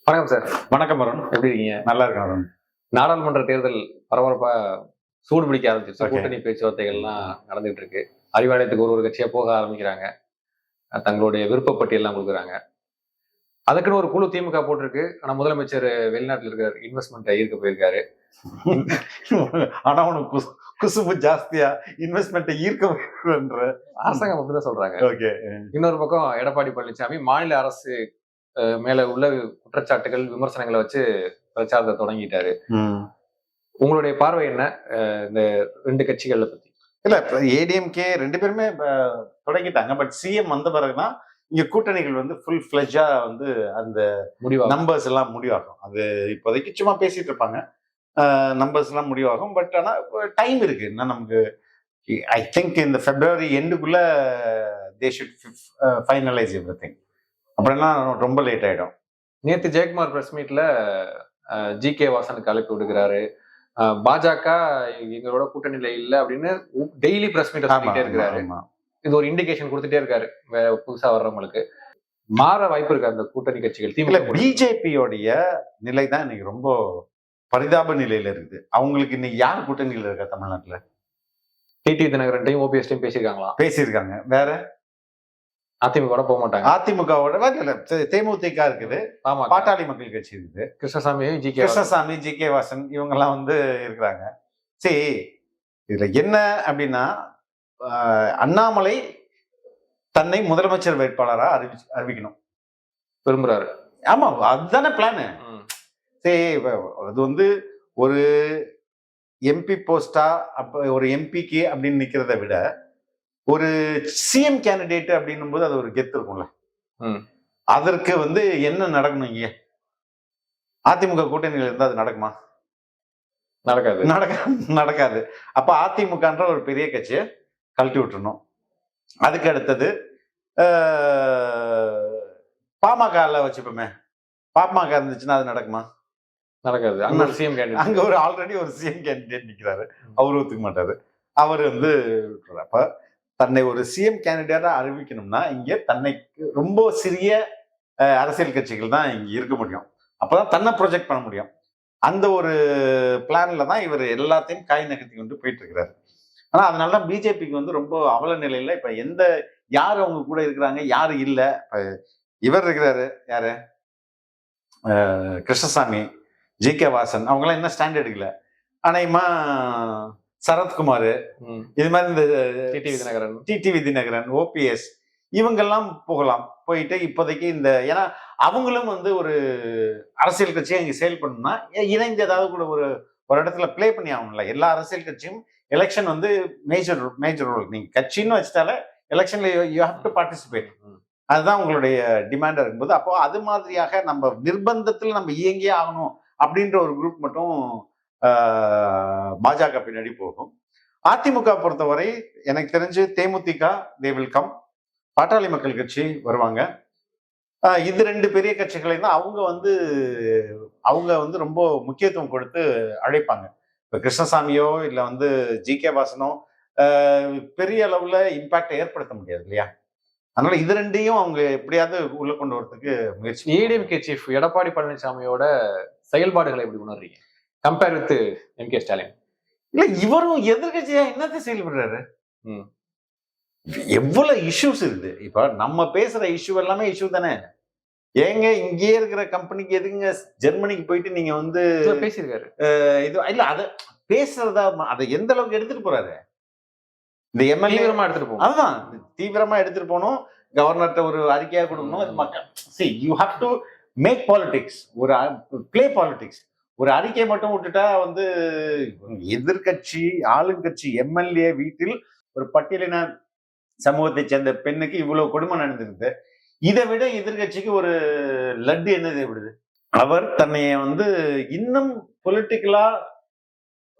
வணக்கம் சார். வணக்கம் அருண். எப்படி இருக்கீங்க? நல்லா இருக்கேன் அருண். நாடாளுமன்ற தேர்தல் பரபரப்பா சூடு பிடிக்க ஆரம்பிச்சிருச்சு. Okay. கூட்டணி பேச்சுவார்த்தைகள்லாம் நடந்துட்டு இருக்கு. அறிவாலயத்துக்கு ஒரு கட்சியா போக ஆரம்பிக்கிறாங்க. தங்களுடைய விருப்ப பட்டியல்லாம் கொடுக்குறாங்க. அதுக்குன்னு ஒரு குழு திமுக போட்டிருக்கு. ஆனா முதலமைச்சர் வெளிநாட்டுல இருக்கிற இன்வெஸ்ட்மெண்ட்டை ஈர்க்க போயிருக்காரு. ஆனா உனக்கு குசும்பு ஜாஸ்தியா இன்வெஸ்ட்மெண்ட் ஈர்க்க அரசாங்கம் அப்படிதான் சொல்றாங்க. ஓகே. இன்னொரு பக்கம் எடப்பாடி பழனிசாமி மாநில அரசு மேல உள்ள குற்றச்சாட்டுகள், விமர்சனங்களை வச்சு பிரச்சாரத்தை தொடங்கிட்டாரு. உங்களுடைய பார்வை என்ன இந்த ரெண்டு கட்சிகளை பத்தி? இல்ல ஏடிஎம்கே ரெண்டு பேருமே தொடங்கிட்டாங்க. பட் சிஎம் வந்த பிறகுதான் இங்க கூட்டணிகள் வந்து ஃபுல் ஃபிளெஜா வந்து அந்த நம்பர்ஸ் எல்லாம் முடிவாகும். அது இப்போதைக்கு சும்மா பேசிட்டு இருப்பாங்க, நம்பர்ஸ் எல்லாம் முடிவாகும். பட் ஆனா டைம் இருக்கு. இன்னும் நமக்கு ஐ திங்க் இந்த பிப்ரவரி எண்டுக்குள்ள தே ஷுட் ஃபைனலைஸ் எவ்ரிதிங். அப்படின்னா ரொம்ப லேட் ஆயிடும். நேத்து ஜெயக்குமார் பிரஸ் மீட்ல ஜி.கே. வாசனுக்கு அழைப்பு விடுக்கிறாரு. பாஜக எங்களோட கூட்டணியில இல்ல அப்படின்னு டெய்லி பிரஸ் மீட் சொல்லிட்டே இருக்கிறாரு. இது ஒரு இண்டிகேஷன் கொடுத்துட்டே இருக்காரு புதுசா வர்றவங்களுக்கு. மாற வாய்ப்பு இருக்கு அந்த கூட்டணி கட்சிகள். திமுக பிஜேபியோடைய நிலை தான் இன்னைக்கு ரொம்ப பரிதாப நிலையில இருக்குது. அவங்களுக்கு இன்னைக்கு யார் கூட்டணியில இருக்கா தமிழ்நாட்டுல? டிடிவி தினகரன்டையும் ஓபிஎஸ்டையும் பேசியிருக்காங்க. வேற அதிமுக போக மாட்டாங்க. அதிமுகவோட தேமுதிக இருக்குது, பாட்டாளி மக்கள் கட்சி இருக்குது, கிருஷ்ணசாமி, ஜி.கே. வாசன் இவங்க எல்லாம் வந்து இருக்கிறாங்க. சரி, இதுல என்ன அப்படின்னா அண்ணாமலை தன்னை முதலமைச்சர் வேட்பாளரா அறிவிக்கணும் விரும்புறாரு. ஆமா, அதுதானே பிளானு. சரி, அது வந்து ஒரு எம்பி போஸ்டா அப்ப ஒரு எம்பிக்கு அப்படின்னு நிக்கிறத விட ஒரு சிஎம் கேண்டிடேட் அப்படின்னும் போது அது ஒரு கெத்து இருக்கும்ல. அதற்கு வந்து என்ன நடக்கணும்? இங்க அதிமுக கூட்டணியில இருந்தா அது நடக்குமா? நடக்காது. அப்ப அதிமுகன்ற ஒரு பெரிய கட்சியை கழட்டி விட்டுறணும். அதுக்கு அடுத்தது பாமக வச்சுப்போமே. பாமக இருந்துச்சுன்னா அது நடக்குமா? நடக்காது. அங்க ஒரு ஆல்ரெடி ஒரு சிஎம் கேண்டிடேட் நிக்கிறாரு, அவரு ஒத்துக்க மாட்டாரு. அவரு வந்து அப்ப தன்னை ஒரு சிஎம் கேண்டிடேட்டா அறிவிக்கணும்னா இங்க தன்னை ரொம்ப சிறிய அரசியல் கட்சிகள் தான் இங்க இருக்க முடியும். அப்பதான் தன்னை ப்ரொஜெக்ட் பண்ண முடியும். அந்த ஒரு பிளான்ல தான் இவர் எல்லாத்தையும் காய் நகர்த்தி கொண்டு போயிட்டு இருக்கிறாரு. ஆனா அதனாலதான் பிஜேபிக்கு வந்து ரொம்ப அவல நிலையில இப்ப யாரு அவங்க கூட இருக்கிறாங்க, யாரு இல்ல. இவர் இருக்கிறாரு, யாரு, கிருஷ்ணசாமி, ஜி.கே. வாசன், அவங்க எல்லாம் என்ன ஸ்டாண்ட் எடுக்கல. அநேகமா சரத்குமார், இது மாதிரி இந்த டிடிவி தினகரன், ஓபிஎஸ் இவங்கெல்லாம் போகலாம். போயிட்டு இப்போதைக்கு இந்த ஏன்னா அவங்களும் வந்து ஒரு அரசியல் கட்சியை இங்க செயல்படணும்னா இணைந்து ஏதாவது கூட ஒரு இடத்துல பிளே பண்ணி ஆகணும்ல. எல்லா அரசியல் கட்சியும் எலெக்ஷன் வந்து மேஜர் ரோல். நீங்க கட்சின்னு வச்சுட்டாலே எலெக்ஷன்ல யூ ஹேவ் டு பார்ட்டிசிபேட். அதுதான் உங்களுடைய டிமாண்டா இருக்கும்போது, அப்போ அது மாதிரியாக நம்ம நிர்பந்தத்தில் நம்ம இயங்கியே ஆகணும் அப்படின்ற ஒரு குரூப் மட்டும் பாஜக பின்னாடி போகும். அதிமுக பொறுத்தவரை எனக்கு தெரிஞ்சு தேமுதிக தே வில் கம், பாட்டாளி மக்கள் கட்சி வருவாங்க. இது ரெண்டு பெரிய கட்சிகளை தான் அவங்க வந்து ரொம்ப முக்கியத்துவம் கொடுத்து அழைப்பாங்க. இப்ப கிருஷ்ணசாமியோ இல்ல வந்து ஜி.கே. வாசனோ பெரிய அளவுல இம்பாக்ட் ஏற்படுத்த முடியாது இல்லையா? அதனால இது ரெண்டையும் அவங்க எப்படியாவது உள்ள கொண்டு வரதுக்கு முயற்சி. ஏடிஎம்கே சீஃப் எடப்பாடி பழனிசாமியோட செயல்பாடுகளை எப்படி உணர்றீங்க கம்பேர் வித் எம்.கே. ஸ்டாலின்? இல்ல, இவரும் எதிர்கட்சியா என்னத்தை செயல்படுறாரு? எவ்வளவு இஷ்யூஸ் இருக்குது. இப்ப நம்ம பேசுற இஷ்யூ எல்லாமே இஷ்யூ தானே. ஏங்க இங்கே இருக்கிற கம்பெனிக்கு எதுங்க ஜெர்மனிக்கு போயிட்டு நீங்க வந்து பேசியிருக்காரு? இது இல்ல, அத பேசுறதா அதை எந்த அளவுக்கு எடுத்துட்டு போறாரு? இந்த எம்எல்ஏ எடுத்துட்டு போகணும். அதுதான் தீவிரமா எடுத்துட்டு போகணும். கவர்னர்ட்ட ஒரு அறிக்கையா கொடுக்கணும். மக்கள் you have to make politics, ஒரு பிளே பாலிடிக்ஸ். ஒரு அறிக்கை மட்டும் விட்டுட்டா வந்து எதிர்கட்சி ஆளுங்கட்சி எம்எல்ஏ வீட்டில் ஒரு பட்டியலின சமூகத்தை சேர்ந்த பெண்ணுக்கு இவ்வளவு கொடுமை நடந்திருக்கு. இதை விட எதிர்கட்சிக்கு ஒரு லட்டு என்ன தேவைப்படுது? அவர் தன்னை வந்து இன்னும் பொலிட்டிக்கலா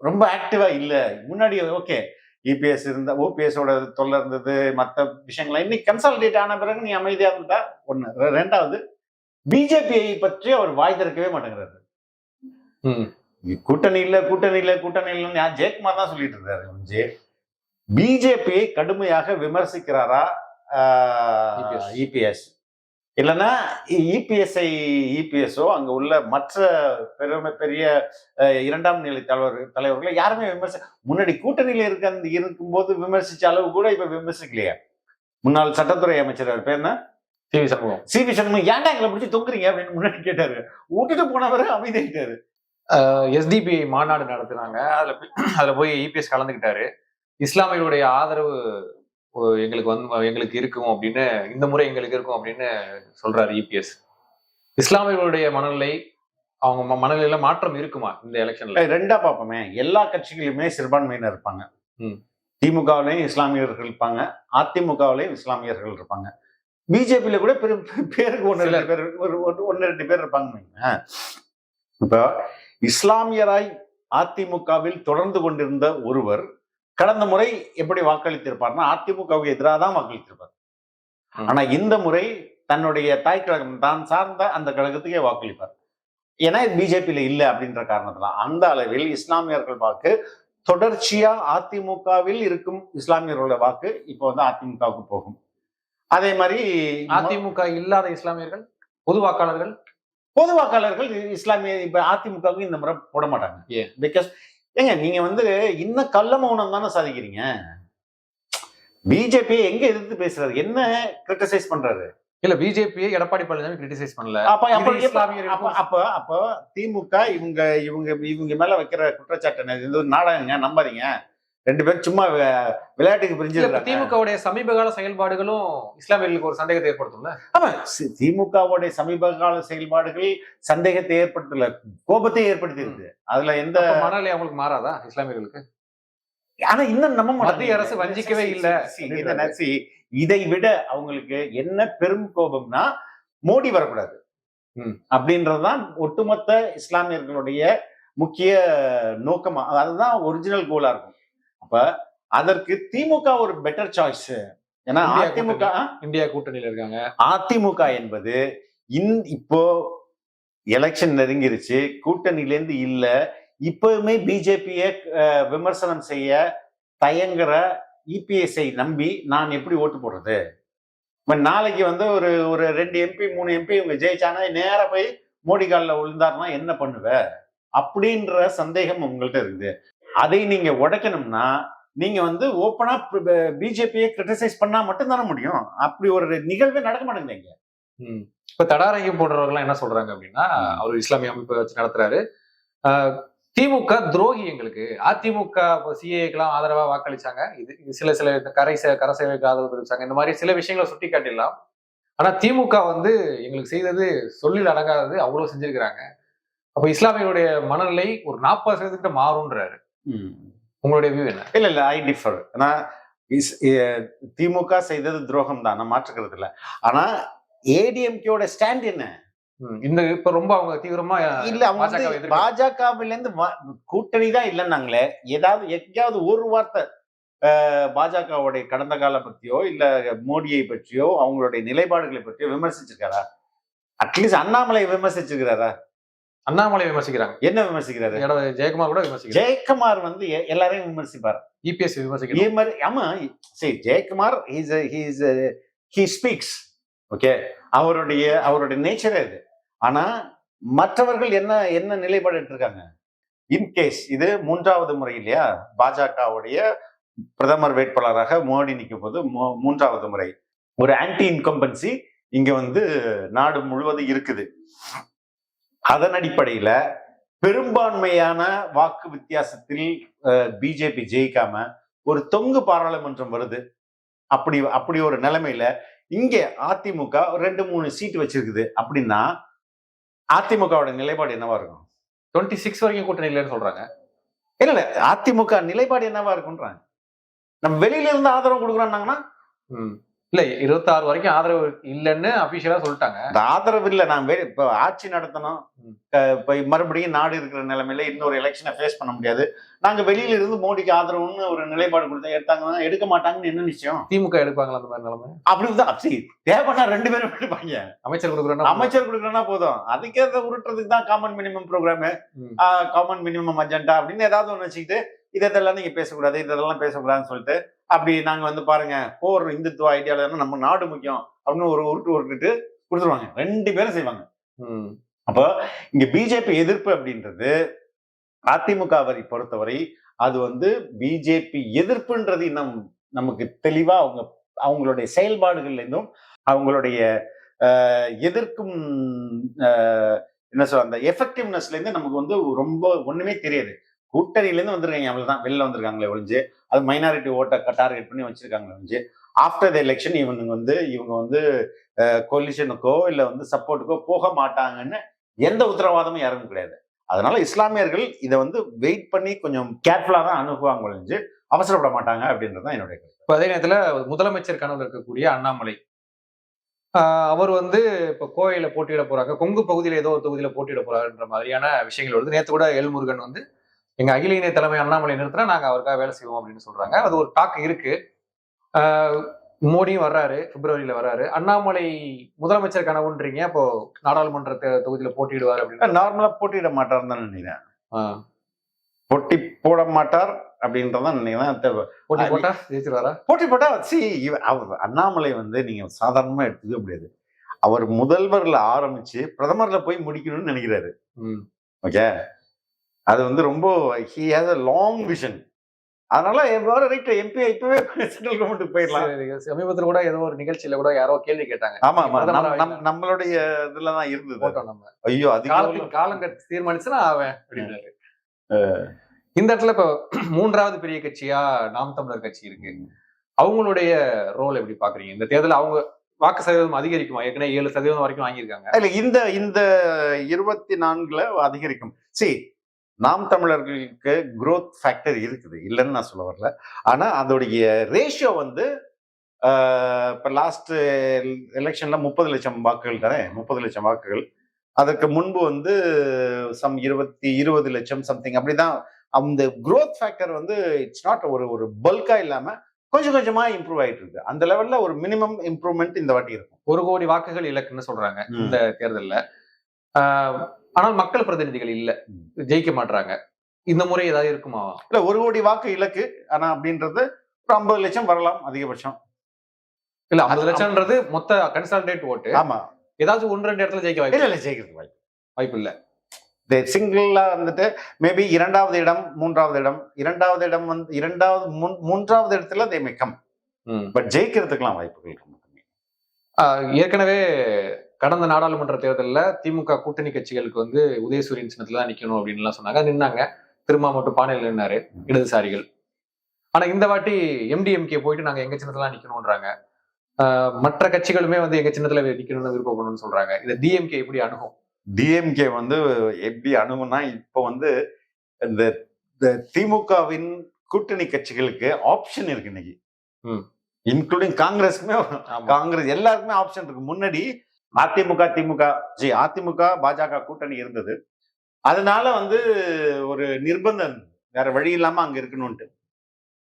ரொம்ப ஆக்டிவா இல்ல. முன்னாடி ஓகே இபிஎஸ் இருந்த ஓபிஎஸோட தொல்லை இருந்தது, மற்ற விஷயங்கள் இன்னைக்கு கன்சாலிடேட் ஆன பிறகு நீ அமைதியா இருந்தா ஒண்ணு. ரெண்டாவது, பிஜேபியை பற்றி அவர் வாய் திறக்கவே மாட்டேங்கிறாரு. கூட்டணி இல்லைன்னு ஜெயக்குமார் தான் சொல்லிட்டு இருக்காரு. பிஜேபியை கடுமையாக விமர்சிக்கிறாரா இபிஎஸ்? இல்லைன்னா இபிஎஸ்ஓ அங்க உள்ள மற்ற பெரிய இரண்டாம் நிலை தலைவர்களை யாருமே முன்னாடி கூட்டணியில இருக்கும்போது விமர்சிச்ச அளவு கூட இப்ப விமர்சிக்கலையா? முன்னாள் சட்டத்துறை அமைச்சர் அவர் பேர் என்ன? சிவி சண்முகம். ஏன்டா எங்களை பிடிச்சி தொங்குறீங்க அப்படின்னு முன்னாடி கேட்டாரு. விட்டுட்டு போனவரை அமைதியாயிட்டாரு. எஸ்டிபிஐ மாநாடு நடத்துனாங்க. அதுல போய் இபிஎஸ் கலந்துக்கிட்டாரு. இஸ்லாமியர்களுடைய ஆதரவு எங்களுக்கு இருக்கும் அப்படின்னு, இந்த முறை எங்களுக்கு இருக்கும் அப்படின்னு சொல்றாரு இபிஎஸ். இஸ்லாமியர்களுடைய மனநிலை, அவங்க மனநிலையில மாற்றம் இருக்குமா இந்த எலெக்ஷன்ல? ரெண்டா பார்ப்போமே. எல்லா கட்சிகளுமே சிறுபான்மையினர் இருப்பாங்க. திமுகவிலையும் இஸ்லாமியர்கள் இருப்பாங்க, அதிமுகவிலையும் இஸ்லாமியர்கள் இருப்பாங்க, பிஜேபியில கூட பேருக்கு ஒன்னு ரெண்டு பேர் இருப்பாங்க. இப்ப இஸ்லாமியராய் அதிமுகவில் தொடர்ந்து கொண்டிருந்த ஒருவர் கடந்த முறை எப்படி வாக்களித்திருப்பார்னா அதிமுகவுக்கு எதிராக தான் வாக்களித்திருப்பார். ஆனா இந்த முறை தன்னுடைய தாய் கழகம் தான் சார்ந்த அந்த கழகத்துக்கே வாக்களிப்பார். ஏன்னா பிஜேபியில இல்லை அப்படின்ற காரணத்துல அந்த அளவில் இஸ்லாமியர்கள் வாக்கு தொடர்ச்சியா அதிமுகவில் இருக்கும் இஸ்லாமியர்களோட வாக்கு இப்போ வந்து அதிமுகவுக்கு போகும். அதே மாதிரி அதிமுக இல்லாத இஸ்லாமியர்கள், பொது வாக்காளர்கள் இஸ்லாமிய இப்ப அதிமுகவுக்கு இந்த முறை போட மாட்டாங்க. பிகாஸ் ஏங்க நீங்க வந்து இன்னும் கள்ள மௌனம் தானே சாதிக்கிறீங்க. பிஜேபி எங்க எதிர்த்து பேசுறாரு, என்ன கிரிட்டிசைஸ் பண்றாரு? இல்ல, பிஜேபி எடப்பாடி பழனிசாமி கிரிட்டிசைஸ் பண்ணல. அப்ப திமுக இவங்க மேல வைக்கிற குற்றச்சாட்டு இது நாடகங்க, நம்பாதீங்க. ரெண்டு பேரும் சும்மா விளையாட்டுக்கு பிரிஞ்சு. திமுகவுடைய சமீப கால செயல்பாடுகளும் இஸ்லாமியர்களுக்கு ஒரு சந்தேகத்தை ஏற்படுத்தும்ல. ஆமா, திமுகவுடைய சமீப கால செயல்பாடுகள் சந்தேகத்தை ஏற்படுத்தல, கோபத்தை ஏற்படுத்தி இருக்கு. அதுல எந்த மனநிலை அவங்களுக்கு மாறாதா இஸ்லாமியர்களுக்கு? ஆனா இன்னும் நம்ம மத்திய அரசு வஞ்சிக்கவே இல்லை. இதை விட அவங்களுக்கு என்ன பெரும் கோபம்னா மோடி வரக்கூடாது அப்படின்றதுதான் ஒட்டுமொத்த இஸ்லாமியர்களுடைய முக்கிய நோக்கமா, அதுதான் ஒரிஜினல் கோலா இருக்கும். அப்ப அதற்கு திமுக ஒரு பெட்டர் சாய்ஸ். ஏன்னா அதிமுக இந்தியா கூட்டணியில இருக்காங்க. அதிமுக என்பது இப்போ எலெக்ஷன் நெருங்கிருச்சு, கூட்டணியிலேருந்து இல்ல, இப்பவுமே பிஜேபியை விமர்சனம் செய்ய தயங்குற இபிஎஸ்ஐ நம்பி நான் எப்படி ஓட்டு போடுறது? நாளைக்கு வந்து ஒரு 2 MP 3 MP இவங்க ஜெயிச்சானா நேர போய் மோடி காலில் விழுந்தாருன்னா என்ன பண்ணுவ அப்படின்ற சந்தேகம் உங்கள்கிட்ட இருக்குது. அதை நீங்க உடைக்கணும்னா நீங்க வந்து ஓப்பனா பிஜேபியை கிரிட்டிசைஸ் பண்ணா மட்டும் தானே முடியும். அப்படி ஒரு நிகழ்வே நடக்க மாட்டேங்குது. இப்ப தடாரங்கி போடுறவர்கள் என்ன சொல்றாங்க அப்படின்னா, அவர் இஸ்லாமிய அமைப்பை வச்சு நடத்துறாரு, திமுக துரோகி எங்களுக்கு, அதிமுக சிஏக்கெல்லாம் ஆதரவா வாக்களிச்சாங்க, இது சில கரை சேவைக்கு ஆதரவு தெரிவிச்சாங்க, இந்த மாதிரி சில விஷயங்களை சுட்டி காட்டிடலாம். ஆனா திமுக வந்து எங்களுக்கு செய்தது சொல்லில் அடங்காதது, அவ்வளவு செஞ்சிருக்கிறாங்க. அப்ப இஸ்லாமியருடைய மனநிலை ஒரு 40% மாறும்ன்றாரு. உங்களுடைய வியூ என்ன? இல்ல ஐ டிஃபர். திமுக செய்தது துரோகம் தான், நான் மாற்றுக்கிறது இல்லை. ஆனா ஏடிஎம்கேயோட ஸ்டாண்ட் என்ன? இந்த இப்ப ரொம்ப அவங்க தீவிரமா இல்ல, அவங்க பாஜகவில இருந்து கூட்டணி தான் இல்லைன்னாங்களே, எங்கேயாவது ஒரு வார்த்தை பாஜகவுடைய கடந்த கால பத்தியோ இல்ல மோடியை பற்றியோ அவங்களுடைய நிலைப்பாடுகளை பற்றியோ விமர்சிச்சிருக்காரா? அட்லீஸ்ட் அண்ணாமலை விமர்சிச்சிருக்கிறாரா? அண்ணாமலை விமர்சிக்கிறாங்க. என்ன விமர்சிக்கிறாரு? ஜெயக்குமார் கூட விமர்சிக்கிறார். ஜெயக்குமார் வந்து எல்லாரையும் விமர்சிப்பார். இபிஎஸ் விமர்சிக்கிறார். ஆமா, சரி, ஜெயக்குமார் he speaks. ஓகே, அவருடைய நேச்சரே இது. ஆனா மற்றவர்கள் என்ன நிலைப்பாடு இருக்காங்க? இன்கேஸ் இது 3வது முறை இல்லையா பாஜகவுடைய பிரதமர் வேட்பாளராக மோடி நிற்கும் போது 3வது முறை ஒரு ஆன்டி இன்கம்பன்சி இங்க வந்து நாடு முழுவதும் இருக்குது. அதன் அடிப்படையில பெரும்பான்மையான வாக்கு வித்தியாசத்தில் பிஜேபி ஜெயிக்காம ஒரு தொங்கு பாராளுமன்றம் வருது. அப்படி ஒரு நிலைமையில இங்க அதிமுக 2-3 சீட் வச்சிருக்குது அப்படின்னா அதிமுகவோட நிலைப்பாடு என்னவா இருக்கும்? 26 வரைக்கும் கூட்டணி இல்லைன்னு சொல்றாங்க. இல்ல, அதிமுக நிலைப்பாடு என்னவா இருக்கும்ன்றாங்க. நம்ம வெளியில இருந்து ஆதரவு கொடுக்குறாங்கன்னா இல்ல 26 வரைக்கும் ஆதரவு இல்லைன்னு அபிஷியலா சொல்லிட்டாங்க. இந்த ஆதரவு இல்ல, நான் இப்ப ஆட்சி நடத்தணும், இப்ப மறுபடியும் நாடு இருக்கிற நிலைமையில இன்னொரு எலெக்ஷனை ஃபேஸ் பண்ண முடியாது, நாங்க வெளியில இருந்து மோடிக்கு ஆதரவுன்னு ஒரு நிலைப்பாடு கொடுத்தா எடுத்தாங்கன்னா எடுக்க மாட்டாங்கன்னு என்ன நிச்சயம்? திமுக எடுப்பாங்களா அந்த மாதிரி நிலைமை? அப்படிதான். தேவைன்னா 2 பேரும் எடுப்பாங்க. அமைச்சர் கொடுக்குறேன்னா போதும், அதுக்கேற்ற உருட்டுறதுக்கு தான் common minimum programme, common minimum agenda அப்படின்னு ஏதாவது ஒண்ணு வச்சுக்கிட்டு இதெல்லாம் நீங்க பேசக்கூடாது, இதெல்லாம் பேசக்கூடாதுன்னு சொல்லிட்டு அப்படி நாங்க வந்து பாருங்க கோர் இந்துத்துவ ஐடியால நம்ம நாடு முக்கியம் அப்படின்னு ஒரு உருட்டுட்டு கொடுத்துருவாங்க, 2 பேரும் செய்வாங்க. ம். அப்போ இங்க பிஜேபி எதிர்ப்பு அப்படின்றது அதிமுகவை பொறுத்தவரை அது வந்து பிஜேபி எதிர்ப்புன்றது இன்னும் நமக்கு தெளிவா அவங்களுடைய செயல்பாடுகள்ல இருந்தும் அவங்களுடைய எதிர்க்கும் என்ன சொல்ற அந்த எஃபெக்டிவ்னஸ்ல இருந்து நமக்கு வந்து ரொம்ப ஒண்ணுமே தெரியாது. கூட்டணியில இருந்து வந்திருக்காங்க, அவ்வளவுதான் வெளில வந்திருக்காங்களே ஒழிஞ்சு, அது மைனாரிட்டி ஓட்டை டார்கெட் பண்ணி வச்சிருக்காங்களே ஒழிஞ்சு, ஆஃப்டர் த எலெக்ஷன் இவங்க வந்து கோலிஷனுக்கோ இல்ல வந்து சப்போர்ட்டுக்கோ போக மாட்டாங்கன்னு எந்த உத்தரவாதமும் யாருக்கும் கிடையாது. அதனால இஸ்லாமியர்கள் இதை வந்து வெயிட் பண்ணி கொஞ்சம் கேர்ஃபுல்லா தான் அணுகுவாங்க ஒழிஞ்சு அவசரப்பட மாட்டாங்க அப்படின்றதுதான் என்னுடைய கருத்து. அதே நேரத்துல முதலமைச்சர் கனவுல இருக்கக்கூடிய அண்ணாமலை அவர் வந்து இப்ப கோவையில போட்டியிட போறாங்க, கொங்கு பகுதியில ஏதோ ஒரு தொகுதியில போட்டியிட போறாருன்ற மாதிரியான விஷயங்கள் வருது. நேத்து கூட எல்முருகன் வந்து எங்க அகில இணைய தலைமை அண்ணாமலை நிறுத்தினா நாங்க அவருக்காக வேலை செய்வோம் அப்படின்னு சொல்றாங்க. அது ஒரு டாக் இருக்கு. மோடியும் வர்றாரு, பிப்ரவரியில வர்றாரு. அண்ணாமலை முதலமைச்சர் கனவுன்றீங்க, அப்போ நாடாளுமன்ற தொகுதியில போட்டியிடுவார் அப்படின்னு. நார்மலா போட்டியிட மாட்டாருன்னு தான் நினைக்கிறேன். போட்டி போட மாட்டார் அப்படின்றதான் நினைக்கிறேன். போட்டி போட்டா ஜெயிச்சிருவாரா? போட்டி போட்டா அவர் அண்ணாமலை வந்து நீங்க சாதாரணமா எடுத்துக்க முடியாது. அவர் முதல்வர்ல ஆரம்பிச்சு பிரதமர்ல போய் முடிக்கணும்னு நினைக்கிறாரு. ஓகே, அது வந்து ரொம்ப he has a long vision. அதனால ரைட் எம்பி இப்பவே சென்ட்ரல் கவர்மெண்ட் போயிடலாம். சமீபத்தில் கூட ஏதோ ஒரு நிகழ்ச்சியில கூட யாரோ கேள்வி கேட்டாங்க. ஆமா நம்மளுடைய இதுலதான் இருந்தது. நம்ம ஐயோ காலங்க தீர்மானிச்சுன்னா அவன் அப்படின்னாரு. இந்த இடத்துல இப்ப 3வது பெரிய கட்சியா நாம் தமிழர் கட்சி இருக்கு. அவங்களுடைய ரோல் எப்படி பாக்குறீங்க? இந்த தேர்தல் அவங்க வாக்கு சதவீதம் அதிகரிக்குமா? ஏற்கனவே 7% வரைக்கும் வாங்கியிருக்காங்க. இல்ல இந்த 24ல அதிகரிக்கும். நாம் தமிழர்களுக்கு growth ஃபேக்டர் இருக்குது, இல்லைன்னு நான் சொல்ல வரல. ஆனா அதோடைய ரேஷியோ வந்து இப்ப லாஸ்ட் எலெக்ஷன்ல 30 லட்சம் வாக்குகள் தானே, 30 லட்சம் வாக்குகள். அதற்கு முன்பு வந்து 20 லட்சம் சம்திங் அப்படிதான். அந்த growth ஃபேக்டர் வந்து இட்ஸ் நாட் ஒரு பல்கா இல்லாம கொஞ்சம் கொஞ்சமா இம்ப்ரூவ் ஆயிட்டு இருக்கு. அந்த லெவல்ல ஒரு மினிமம் இம்ப்ரூவ்மெண்ட் இந்த வாட்டி இருக்கும். 1 கோடி வாக்குகள் இலக்குன்னு சொல்றாங்க இந்த தேர்தல்ல. ஆனால் மக்கள் பிரதிநிதிகள் இல்ல, ஜெயிக்க மாட்டாங்க. இந்த முறை ஏதாவது இருக்குமா? இல்ல 1 கோடி வாக்கு இலக்கு, ஆனா அப்படின்றது ஒரு 50 லட்சம் வரலாம் அதிகபட்சம். இல்ல 50 லட்சம்ன்றது மொத்த கன்சாலிடேட் ஓட்டு. ஆமா, ஏதாச்சும் 1-2 இடத்துல ஜெயிக்க வாய்ப்பு இல்ல ஜெயிக்கிறதுக்கு வாய்ப்பு இல்ல. சிங்கிளா வந்துட்டு மேபி 2வது இடம் 3வது இடம் 2வது இடம் வந்து 3வது இடத்துல they may come. பட் ஜெயிக்கிறதுக்கெல்லாம் வாய்ப்புகள் இருக்கு. ஏற்கனவே கடந்த நாடாளுமன்ற தேர்தலில் திமுக கூட்டணி கட்சிகளுக்கு வந்து உதயசூரியன் சின்னத்துல தான் நிக்கணும் அப்படின்னு எல்லாம் சொன்னாங்க. நின்னாங்க. திரும்ப மட்டும் பானையில் நின்னாரு இடதுசாரிகள். ஆனா இந்த வாட்டி எம்டிஎம்கே போயிட்டு நாங்க எங்க சின்னத்துல நிக்கணும்ன்றாங்க. மற்ற கட்சிகளுமே வந்து எங்க சின்னத்துல நிக்கணும்னு விருப்பப்படணும்னு சொல்றாங்க. இதை டிஎம்கே எப்படி அணுகும்? டிஎம்கே வந்து எப்படி அணுகும்னா, இப்போ வந்து இந்த திமுகவின் கூட்டணி கட்சிகளுக்கு ஆப்ஷன் இருக்கு இன்னைக்கு, இன்க்ளூடிங் காங்கிரஸ்க்குமே. காங்கிரஸ் எல்லாருக்குமே ஆப்ஷன் இருக்கு. முன்னாடி அதிமுக பாஜக கூட்டணி இருந்தது. அதனால வந்து ஒரு நிர்பந்தம், வேற வழி இல்லாம அங்க இருக்கணும்ட்டு.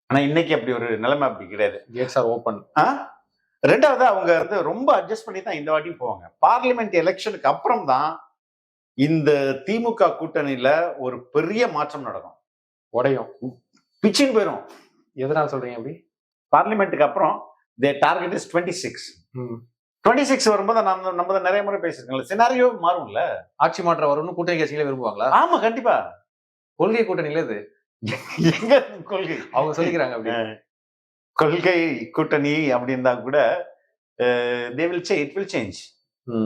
ஆனா இன்னைக்கு அப்படி ஒரு நிலைமை அப்படி கிடையாது. Gates are open. 2வது அவங்க வந்து ரொம்ப அட்ஜஸ்ட் பண்ணி தான் இந்த வாட்டி போவாங்க. பார்லிமெண்ட் எலெக்ஷனுக்கு அப்புறம் தான் இந்த திமுக கூட்டணியில ஒரு பெரிய மாற்றம் நடக்கும். உடையும், பிச்சின் போயிரும். எதனால சொல்றீங்க அப்படி? பார்லிமெண்ட்டுக்கு அப்புறம் their target is 26. 26 வரும்போது நம்ம நிறைய முறை பேசிருக்கோம்ல, சினாரியோ மாறும்ல. ஆட்சி மாற்றம் வரும்னு கூட்டணி கட்சிகளே விரும்புவாங்களா? ஆமா, கண்டிப்பா. கொள்கை கூட்டணியில இது எங்க கொள்கை அவங்க சொல்லிக்கிறாங்க. அப்படி கொள்கை கூட்டணி அப்படின்னா கூட it will change.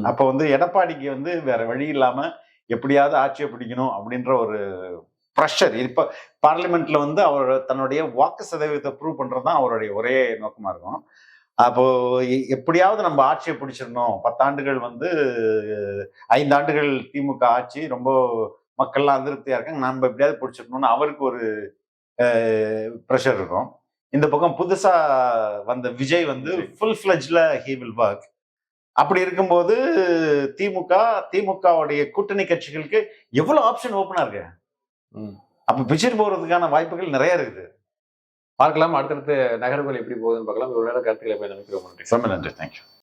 அப்ப வந்து எடப்பாடிக்கு வந்து வேற வழி இல்லாம எப்படியாவது ஆட்சியை பிடிக்கணும் அப்படின்ற ஒரு ப்ரெஷர். இப்ப பார்லிமெண்ட்ல வந்து அவர் தன்னுடைய வாக்கு சதவீதத்தை ப்ரூவ் பண்றதுதான் அவருடைய ஒரே நோக்கமா இருக்கும். அப்போ எப்படியாவது நம்ம ஆட்சியை பிடிச்சிடணும். 10 ஆண்டுகள் வந்து 5 ஆண்டுகள் திமுக ஆட்சி ரொம்ப மக்கள்லாம் அதிருப்தியா இருக்காங்க, நம்ம எப்படியாவது பிடிச்சிடணும்னு அவருக்கு ஒரு ப்ரெஷர் இருக்கும். இந்த பக்கம் புதுசா வந்த விஜய் வந்து ஃபுல் ஃபிளட்ஜ்ல ஹி வில் ஒர்க். அப்படி இருக்கும்போது திமுகவுடைய கூட்டணி கட்சிகளுக்கு எவ்வளவு ஆப்ஷன் ஓப்பனா இருக்கு. அப்ப பிச்சிட்டு போறதுக்கான வாய்ப்புகள் நிறைய இருக்குது. பார்க்கலாம் அடுத்தடுத்து நகர்வுகள் எப்படி போகுதுன்னு பார்க்கலாம். ஒரு நேரம் கருத்துக்களை போய் நினைக்கிறோம். நன்றி. தேங்க்யூ.